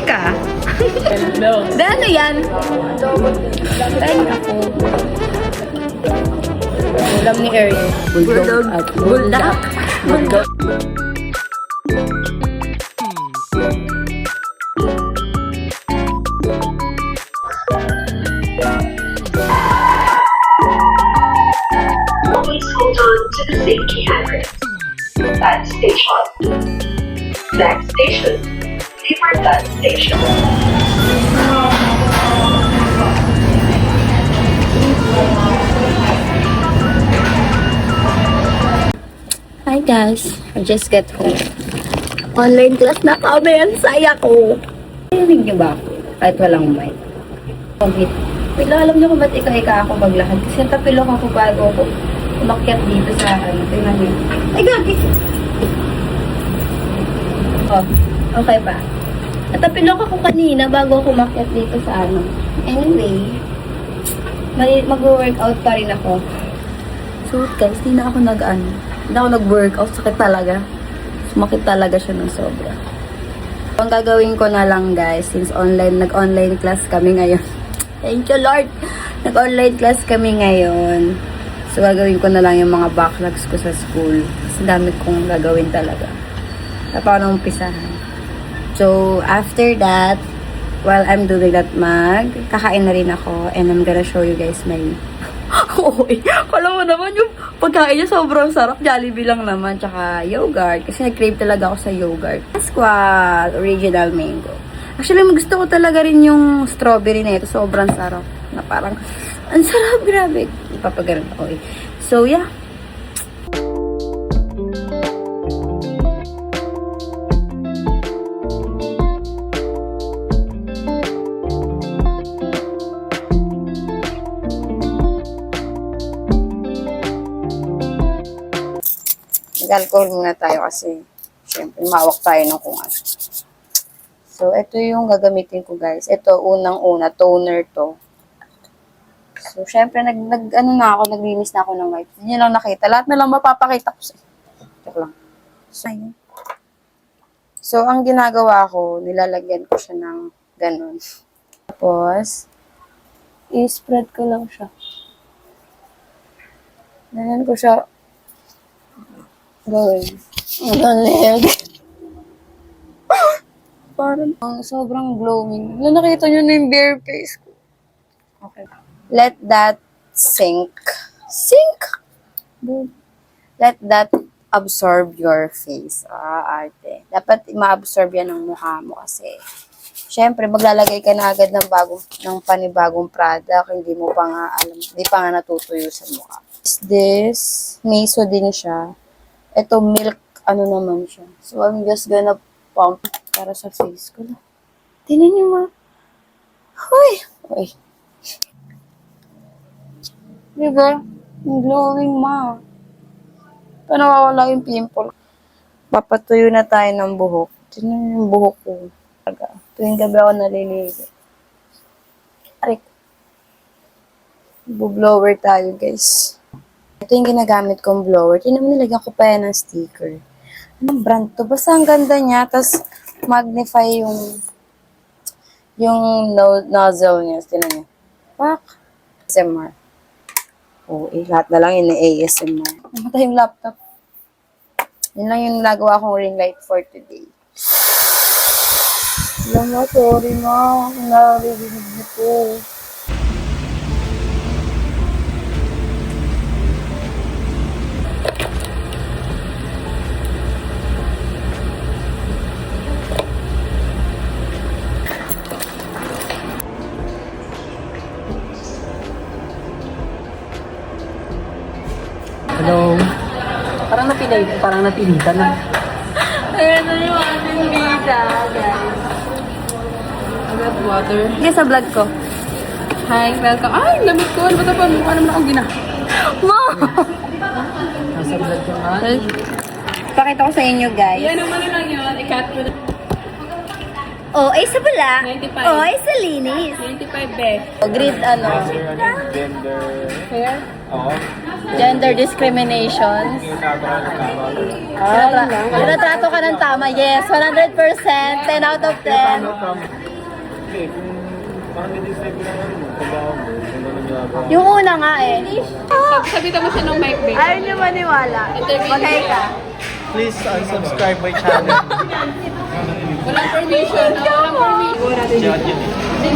ka. Hello. Ano yan? Kain ako. Ulam ni Ariel. Bulldog at Bulldog. Bulldog. Please hold on to the safety handrails. At station. Next station. Libertad Station. Hi guys, I just got home. Online class na kami, ang saya ko. Narinig niyo ba ako? Kahit walang mic. Comment. Pero alam niyo kung ba't ika-ika ako maglakad? Kasi natapilok ako bago ako umakyat dito sa ano. Tingnan niyo. Ay, gagi! Oh, okay pa. Natapilok ako kanina bago ako umakyat dito sa ano. Anyway, mag-workout pa rin ako. So guys, hindi na ako hindi ako nag-workout. Sakit talaga. Sumakit talaga siya ng sobra. Ang gagawin ko na lang guys, since nag-online class kami ngayon. Thank you Lord! Nag-online class kami ngayon. So gagawin ko na lang yung mga backlogs ko sa school. Kasi dami kong gagawin talaga. Tapos ako nang umpisahan. So after that, while I'm doing that, kakain na rin ako. And I'm gonna show you guys my... Uy, kala mo naman yung pagkain niya sobrang sarap. Jollibee lang naman, tsaka yogurt. Kasi nag-crave talaga ako sa yogurt. Squad Original Mango. Actually, gusto ko talaga rin yung strawberry na ito. Sobrang sarap. Na parang, ang sarap, grabe. Ipapagalan ako eh. So, yeah. Nag-alcohol muna tayo kasi syempre mawak tayo ng kung ano. So, ito yung gagamitin ko guys. Ito, unang-una, toner to. So, syempre, naglinis na ako ng white. Hindi nyo lang nakita. Lahat na lang mapapakita ko sa ito lang. So, ayun. So, ang ginagawa ko, nilalagyan ko siya ng ganun. Tapos, i-spread ko lang siya. Ganyan ko siya gawin. Ang leg. Parang sobrang glowing. Nakita nyo na yung bare face ko. Okay. Let that sink. Sink! Let that absorb your face. Arte. Dapat ma-absorb yan ng mukha mo kasi syempre, maglalagay ka na agad ng panibagong product. Hindi mo pa nga alam. Hindi pa nga natutuyo sa mukha. This, meso din siya. Ito, milk, naman siya. So, I'm just gonna pump para sa face ko na. Tingnan niyo ma. Hoy! Hoy. Diba? Ang glowing ma. Paano nawawala yung pimple? Papatuyo na tayo ng buhok. Tingnan niyo yung buhok ko. Tuwing gabi ako naliligo. Arik. Bu-blower tayo, guys. Ito yung ginagamit kong blower. Tingnan mo, nilagyan ko pa yan ng sticker. Anong brand to? Basta ang ganda niya. Tapos, magnify yung nozzle niya. Tingnan niya. Pak! ASMR. Lahat na lang yun na ASMR. Namatay yung laptop. Yun lang yung nagawa kong ring light for today. Alam mo, sorry na. Naririnig niyo po. Hello. Parang napilitan na. Ayan na yung ating bida, guys. I got water. Sige sa vlog ko. Hi, welcome. Ay, lamig ko. Ano ba ito pa? Mukha naman akong gina. Ma! Nasa vlog ko nga. Pakita ko sa inyo, guys. Yan naman lang yun. I-cut ko na. Oh, ay sa bala. 95. Oh, ay sa linis. 25 be. Grid, Blender. Hair? Oo. Gender discriminations. Tinatrato ka ng tama. Yes, 100%. 10 out of 10. Yung una nga eh. Sabitan mo siya ng mic, babe. Ayaw niyo maniwala. Magay ka. Please unsubscribe my channel. Walang permission. Walang permission.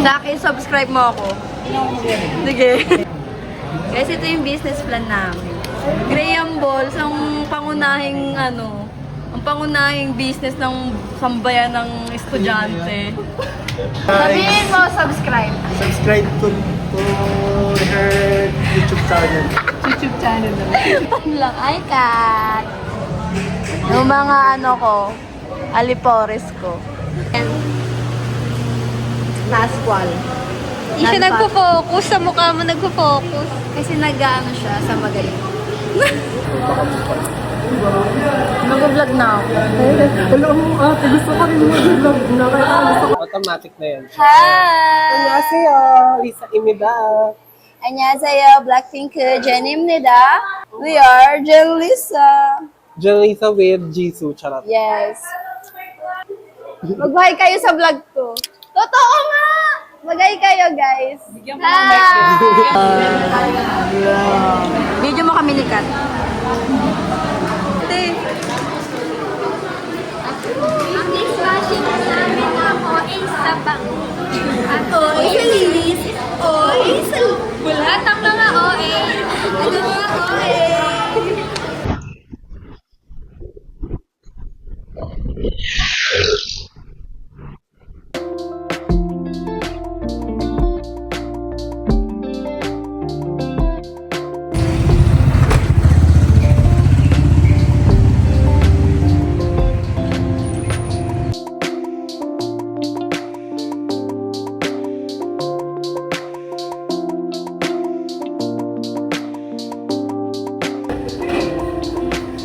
Daki, subscribe mo ako. Sige. Guys, ito yung business plan namin. Graham Balls, ang pangunahing ang pangunahing business ng sambayan ng estudyante. Sabihin mo, subscribe. Subscribe to her YouTube channel. YouTube channel naman. Lang, ay kat. Yung mga alipores ko. And Pascual. Hindi siya nagpo-focus. Sa mukha mo nagpo-focus. Kasi nag-ano siya sa magaling. Mag-vlog na ako. Alam mo, ate, gusto ko rin mag-vlog na. Kaya gusto ko. Automatic na yan. Hi! Annyeonghaseyo, Lisa입니다. 안녕하세요. Blackpink Jenimnida. We are Jelisa. Jelisa with Jisoo, charot. Yes. Mag-hi kayo sa vlog ko. Totoo nga! Mag-hi kayo, guys. Video mo kami ni Kat. Ang dishwashing namin ako ay sabang. Ako ay linis. O ay bulat ang mga OA. Ano mga OA?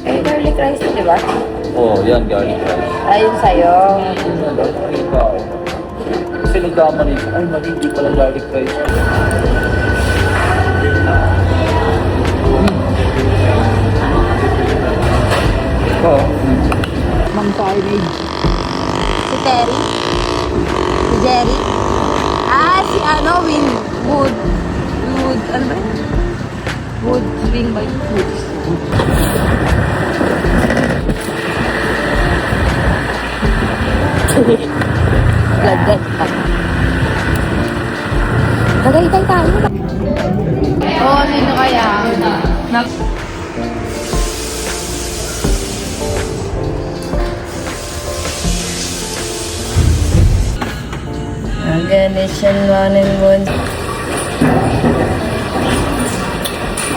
Eh, garlic rice, di ba? Oo, yan, garlic rice. Ayun sa'yo. Kasi nagkaman eh. Ay, mali, hindi pala garlic rice. Ikaw? Si Terry. Si Jerry. Si Wood. Ano ba yun? Wood ring by Woods. Lagyan pa. Tagaytay tayo. Oo, sino kaya? Ang ganis yan, manin mo.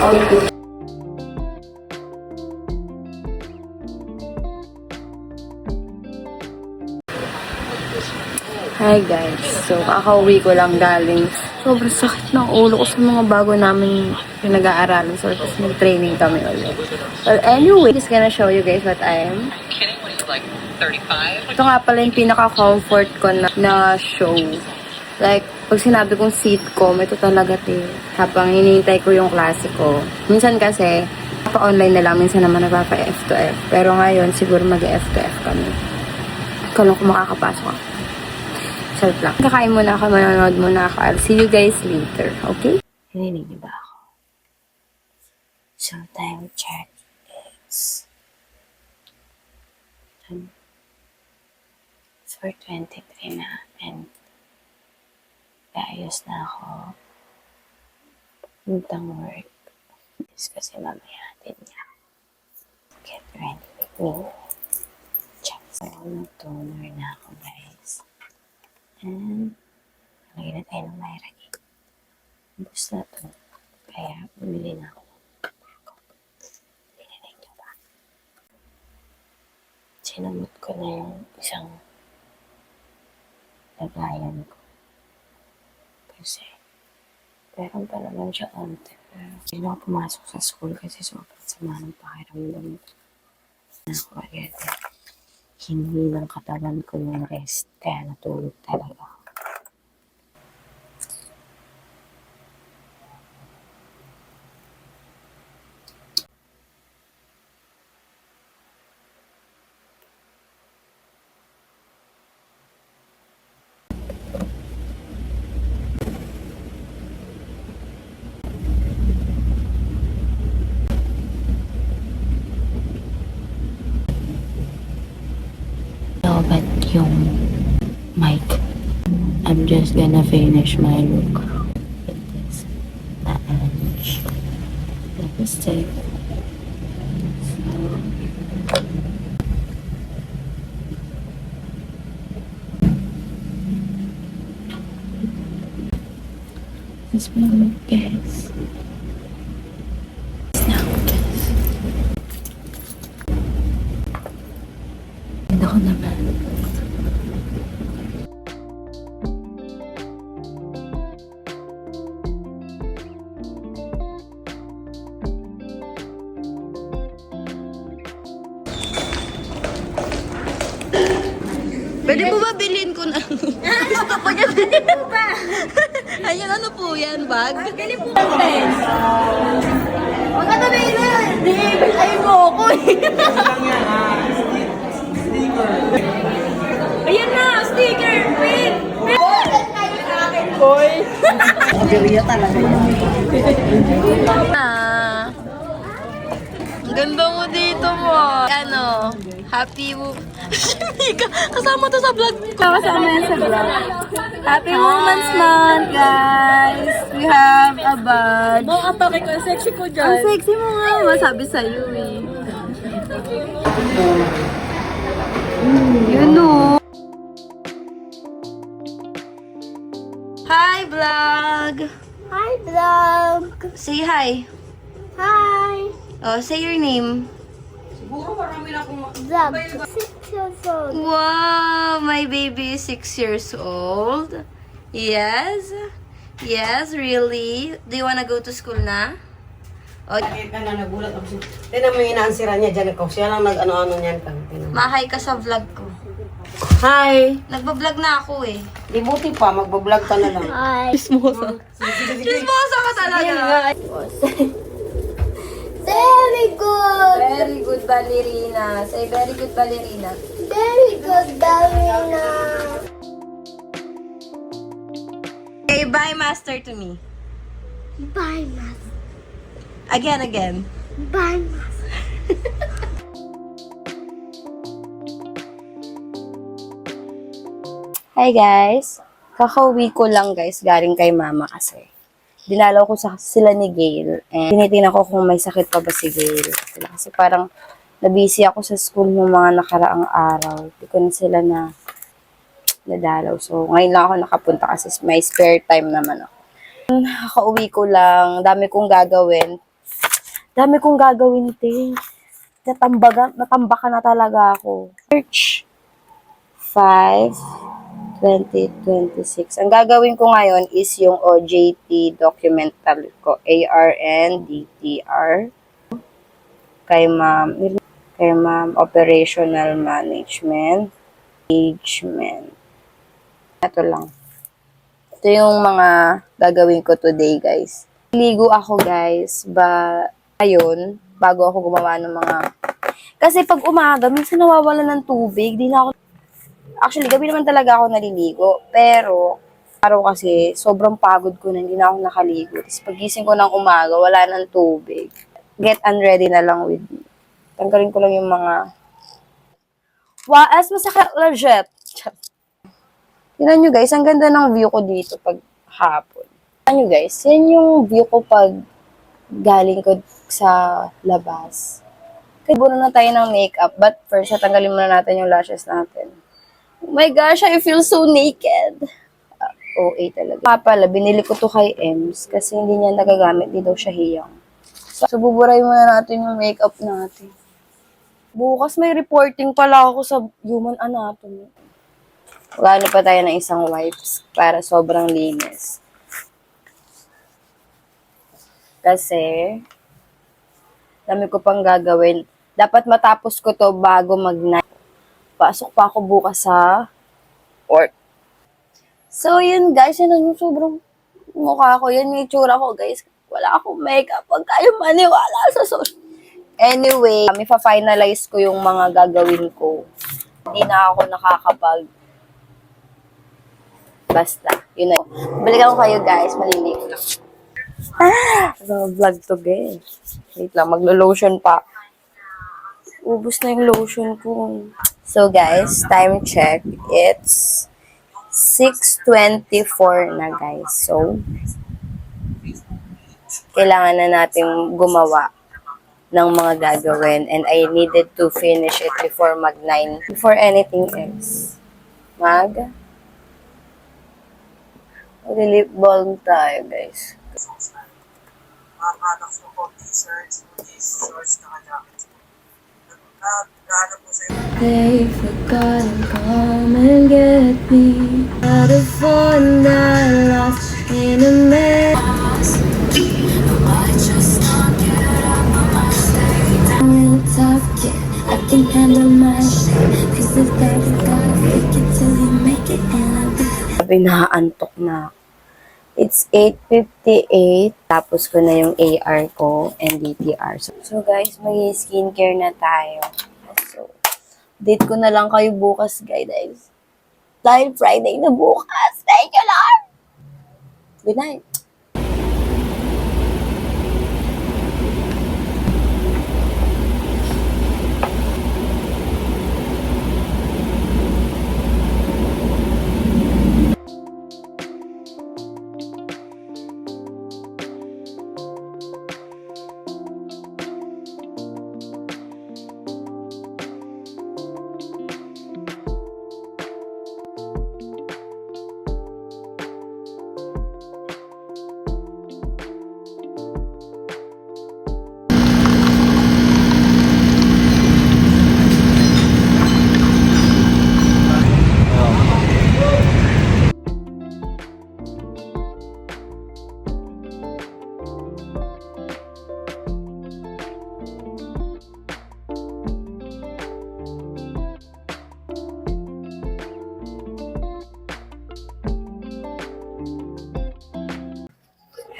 Okay. Hi guys, so kakauwi ko lang galing. Sobrang sakit ng ulo ko sa mga bago namin pinag-aaralan. So, tapos mag-training kami ulit. Well, anyway, just gonna show you guys what I am. Ito nga pala yung pinaka-comfort ko na show. Like, pag sinabi kong sitcom, ito talaga habang hinihintay ko yung klase ko. Minsan kasi, pa-online na lang, minsan naman nagpapa-F to F. Pero ngayon, siguro mag-F to F kami. Ikaw lang kung makakapasok ako. Self lang. Kakain muna ako, manonood muna ako. I'll see you guys later, okay? Hininig niyo ba ako? So, time check is 4:23 na and ayos na ako. Puntang work. Kasi mamaya din niya. Get ready with me. Check. So, nag-toner na ako, guys. And, lagyan na tayo ng Myragi. Ubus na to. Kaya, bumili na ako. Pininig nyo ba? Sinamot ko na yung isang lagayan ko. Kasi, meron pa naman siya onte. Pero, hindi ako pumasok sa school kasi sobrang sama ng pakiramdam ko. Ako agad. Hindi ng katawan ko yung rest. Kaya natulog talaga. lobat yung mic. I'm just gonna finish my look with this orange lipstick. This is my look, guys. Now, guys. Ganda ko naman. Pwede po ba bilhin ko na? Gusto ko niya. Pwede po ba? Ayun, ano po yan, bag? Pwede po ba? Huwag ka na Hindi, ay mo ako Ayan na, sticker, print! Boy! Magariya talaga yan. Ang ganda mo dito mo. Ano? Happy kasama to sa vlog ko. Kasama yan sa vlog. Happy Women's Month, guys. We have a badge. Ang atake ko, ang sexy ko dyan. Ang sexy mo nga. Masabi sa'yo eh. Yun o. Hi, vlog. Hi, vlog. Say hi. Hi. Oh, say your name. Vlog. 6 years old. Wow, my baby is 6 years old. Yes. Yes, really. Do you wanna go to school na? Oh, Kaya na nagulat ako siya. Tinan mo yung inaansira niya dyan ako. Siya lang nag-ano-ano niyan ka. mahay ka sa vlog ko. Hi! Nagbablog na ako eh. Di buti pa, magbablog ka na lang. Hi. Chismosa. Chismosa ka talaga. Very good. Very good ballerina. Say very good ballerina. Very good, ballerina. Okay, bye master to me. Bye, Mas. Again. Bye, Mas. Hi guys. Kakauwi ko lang guys, galing kay mama kasi. Dinalaw ko sila ni Gail. And tinitingnan ko kung may sakit pa ba si Gail. Kasi parang nabisi ako sa school ng mga nakaraang araw. Hindi ko na sila nadalaw. So ngayon lang ako nakapunta kasi may spare time naman ako. Kakauwi ko lang. Dami kong gagawin. Te. Natambakan na talaga ako. Search 5/2026. Ang gagawin ko ngayon is yung OJT documental ko. ARNDTR. Kay ma'am, operational management. Engagement. Ito lang. Ito yung mga gagawin ko today, guys. Ligo ako, guys. Ngayon, bago ako gumawa ng mga... Kasi pag umaga, minsan nawawala ng tubig. Di na ako... Actually, gabi naman talaga ako naliligo. Pero, araw kasi, sobrang pagod ko na hindi na ako nakaligo. Tapos pagising ko ng umaga, wala ng tubig. Get unready na lang with me. Tanggalin ko lang yung mga... As masakit legit. Tingnan nyo guys, ang ganda ng view ko dito pag hapon. Tingnan nyo guys, yan yung view ko pag galing ko sa labas. Kaya na tayo ng makeup, but first, tanggalin muna natin yung lashes natin. Oh my gosh, I feel so naked. OA talaga. Pala, binili ko to kay Ems kasi hindi niya nagagamit, di daw siya hiyang. So, buburay muna natin yung makeup natin. Bukas may reporting pala ako sa Human Anatomy. Magano pa tayo ng isang wipes para sobrang linis. Kasi, dami ko pang gagawin. Dapat matapos ko to bago mag-night. Pasok pa ako bukas sa work. So, yun guys, yun yung sobrang mukha ko. Yan yung itsura ko guys. Wala akong makeup. Huwag kayo maniwala sa social. Anyway, ipa-finalize ko yung mga gagawin ko. Hindi na ako nakakapag basta. Yun na. Balikan ko kayo guys. Maliligo lang. So, vlog to guys. Wait lang, maglo-lotion pa. Ubus na yung lotion ko. So guys, time check. It's 6:24 na guys. So, kailangan na natin gumawa ng mga gagawin and I needed to finish it before mag-9. Before anything else. Mag-lip balm tayo guys. Mga products mo po, t-shirts, hoodies, shorts, naka-jackets. Naghahanap po sa'yo. They forgot to come and get me. Had a fun I lost in a mess. I'm in a tough kid. I can handle my shit. Cause if that you gotta fake it till you make it and I'll be. Sabi nakaantok na ako. It's 8:58. Tapos ko na yung AR ko and DTR. So guys, mag-skincare na tayo. So, date ko na lang kayo bukas, guys. Dahil Friday na bukas. Thank you, Lord! Good night.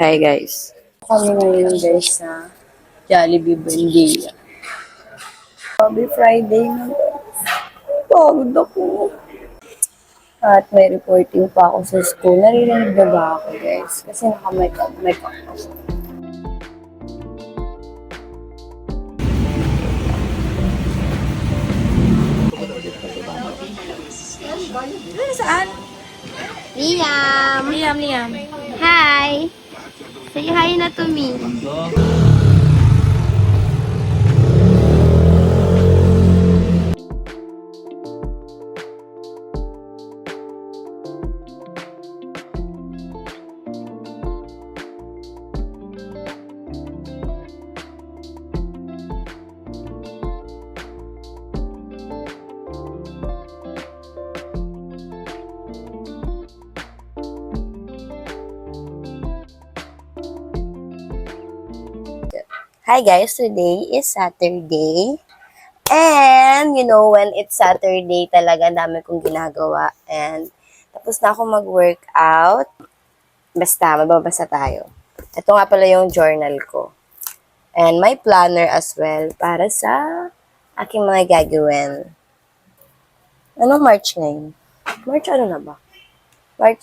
Hi guys. Kami ngayon guys sa Jollibee Buendia. Happy Friday na guys. Pagod ako. At may reporting pa ako sa school. Naririnig na ba ako guys? Kasi naka-make up ako. Liam. Hi. Say hi na to me. Hi guys, today is Saturday. And, you know, when it's Saturday talaga, dami kong ginagawa. And, tapos na ako mag-workout. Basta, mababasa tayo. Ito nga pala yung journal ko. And my planner as well para sa aking mga gagawin. Anong March ngayon? March ano na ba? March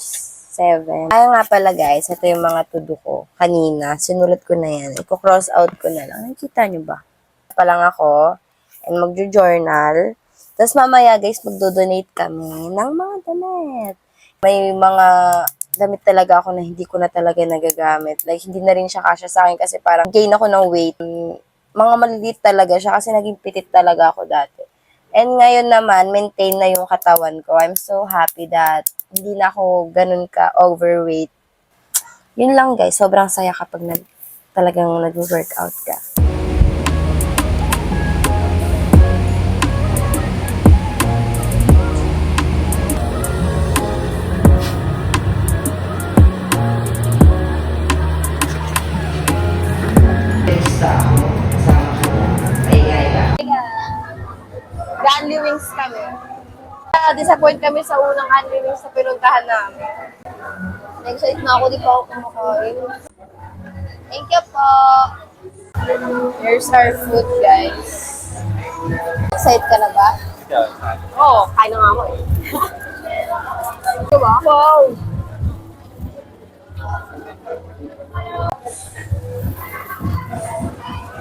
7. Ay nga pala guys, ito yung mga to-do ko. Kanina, sinulat ko na yan. Iko-cross out ko na lang. Nakikita nyo ba? Pa lang ako. And magjo-journal. Tapos mamaya guys, magdo-donate kami ng mga damit. May mga damit talaga ako na hindi ko na talaga nagagamit. Like, hindi na rin siya kasya sa akin kasi parang gain ako ng weight. Mga maliliit talaga siya kasi naging pitit talaga ako dati. And ngayon naman, maintain na yung katawan ko. I'm so happy that hindi na ako ganun ka overweight. Yun lang guys, sobrang saya kapag talagang nag-workout ka. Unli Wings kami. Disappoint kami sa unang Unli Wings na pinuntahan namin. Excited na ako, di pa ako kumakain. Thank you po. Here's our food, guys. Excited ka na ba? Oo, kain na nga ako eh. Diba? Wow!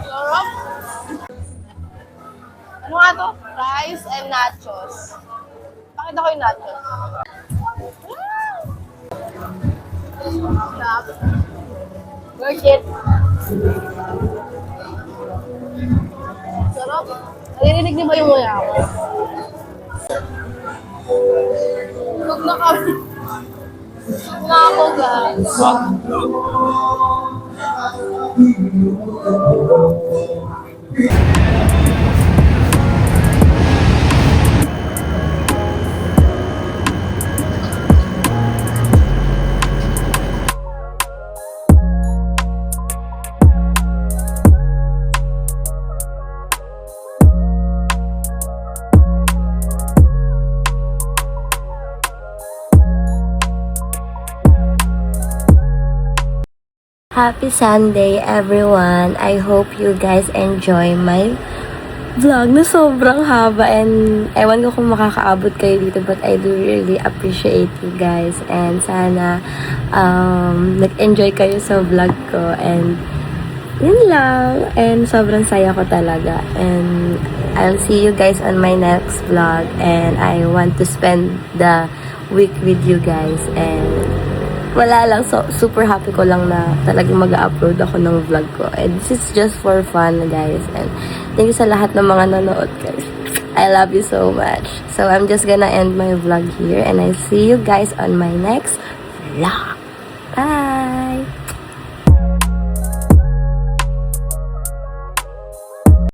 Sarap! Ano nga to? Rice and nachos. Pakita ko yung nachos. Sarap. Worth it. Sarap. Naririnig niyo ba yung nguya ko? Huwag na kami. Huwag na ako, guys. Happy Sunday, everyone. I hope you guys enjoy my vlog na sobrang haba and ewan ko kung makakaabot kayo dito but I do really appreciate you guys and sana nag-enjoy kayo sa vlog ko and yun lang and sobrang saya ko talaga and I'll see you guys on my next vlog and I want to spend the week with you guys and wala lang, so super happy ko lang na talagang mag-upload ako ng vlog ko. And this is just for fun, guys. And thank you sa lahat ng mga nanood, guys. I love you so much. So I'm just gonna end my vlog here and I see you guys on my next vlog. Bye!